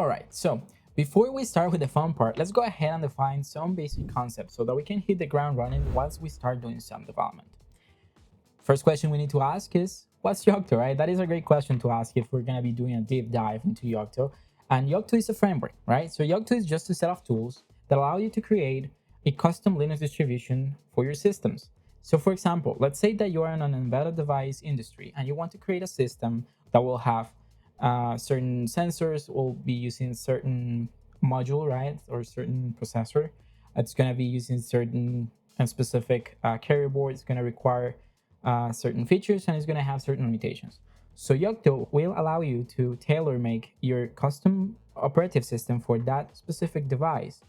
All right, so before we start with the fun part, let's go ahead and define some basic concepts so that we can hit the ground running once we start doing some development. First question we need to ask is, what's Yocto, right? That is a great question to ask if we're going to be doing a deep dive into Yocto. And Yocto is a framework, right? So Yocto is just a set of tools that allow you to create a custom Linux distribution for your systems. So for example, let's say that you are in an embedded device industry and you want to create a system that will have certain sensors, will be using certain module, right? Or certain processor. It's going to be using certain and specific carrier board. It's going to require certain features and it's going to have certain limitations. So Yocto will allow you to tailor make your custom operative system for that specific device,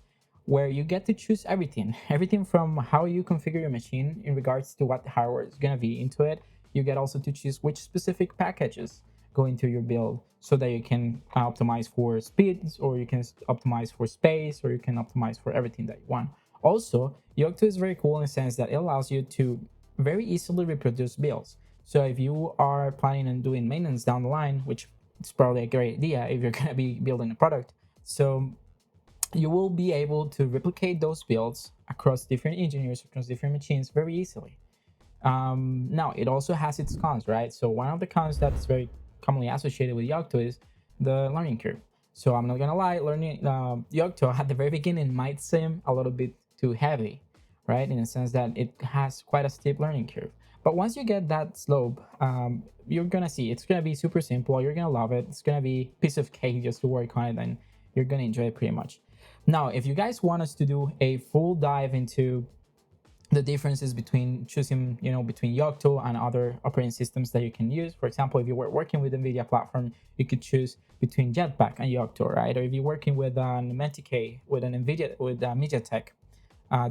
where you get to choose everything from how you configure your machine in regards to what hardware is going to be into it. You get also to choose which specific packages go into your build so that you can optimize for speeds, or you can optimize for space, or you can optimize for everything that you want. Also, Yocto is very cool in the sense that it allows you to very easily reproduce builds. So if you are planning on doing maintenance down the line, which is probably a great idea if you're going to be building a product, so you will be able to replicate those builds across different engineers, across different machines very easily. Now, it also has its cons, right? So one of the cons that's very commonly associated with Yocto is the learning curve. So I'm not gonna lie, learning Yocto at the very beginning might seem a little bit too heavy, right? In the sense that it has quite a steep learning curve. But once you get that slope, you're gonna see it's gonna be super simple. You're gonna love it. It's gonna be a piece of cake just to work on it, and you're gonna enjoy it pretty much. Now, if you guys want us to do a full dive into the differences between choosing, between Yocto and other operating systems that you can use. For example, if you were working with NVIDIA platform, you could choose between Jetpack and Yocto, right? Or if you're working with an MediaTek, with a MediaTek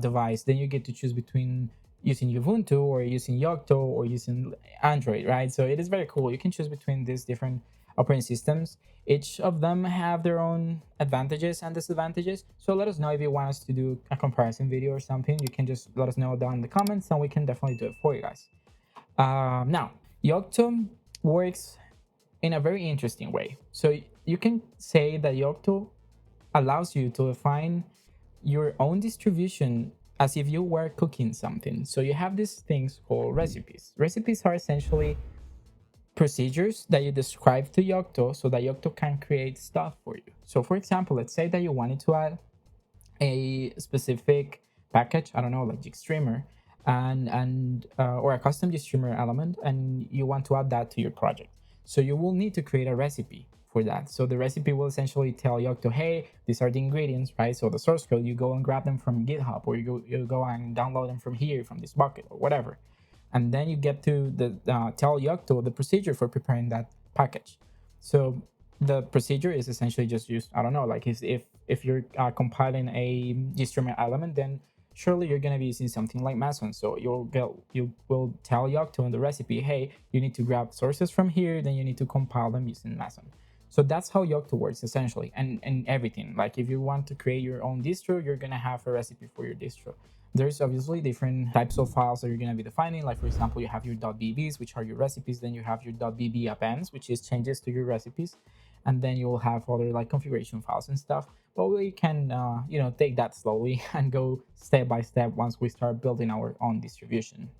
device, then you get to choose between using Ubuntu or using Yocto or using Android, right? So it is very cool. You can choose between these different operating systems. Each of them have their own advantages and disadvantages. So let us know if you want us to do a comparison video or something. You can just let us know down in the comments and we can definitely do it for you guys. Now, Yocto works in a very interesting way. So you can say that Yocto allows you to define your own distribution as if you were cooking something. So you have these things called recipes. Recipes are essentially procedures that you describe to Yocto so that Yocto can create stuff for you. So for example, let's say that you wanted to add a specific package, I don't know, like GStreamer, and or a custom GStreamer element, and you want to add that to your project. So you will need to create a recipe for that. So the recipe will essentially tell Yocto, hey, these are the ingredients, right? So the source code, you go and grab them from GitHub, or you go and download them from here, from this bucket, or whatever. And then you get to tell Yocto the procedure for preparing that package. So the procedure is essentially just used, I don't know, like if you're compiling a GStreamer element, then surely you're going to be using something like Mason. So you will tell Yocto in the recipe, hey, you need to grab sources from here, then you need to compile them using Mason. So that's how Yocto works essentially, and everything. Like if you want to create your own distro, you're going to have a recipe for your distro. There's obviously different types of files that you're going to be defining. Like for example, you have your .bbs, which are your recipes. Then you have your .bb appends, which is changes to your recipes. And then you'll have other like configuration files and stuff. But we can, take that slowly and go step by step once we start building our own distribution.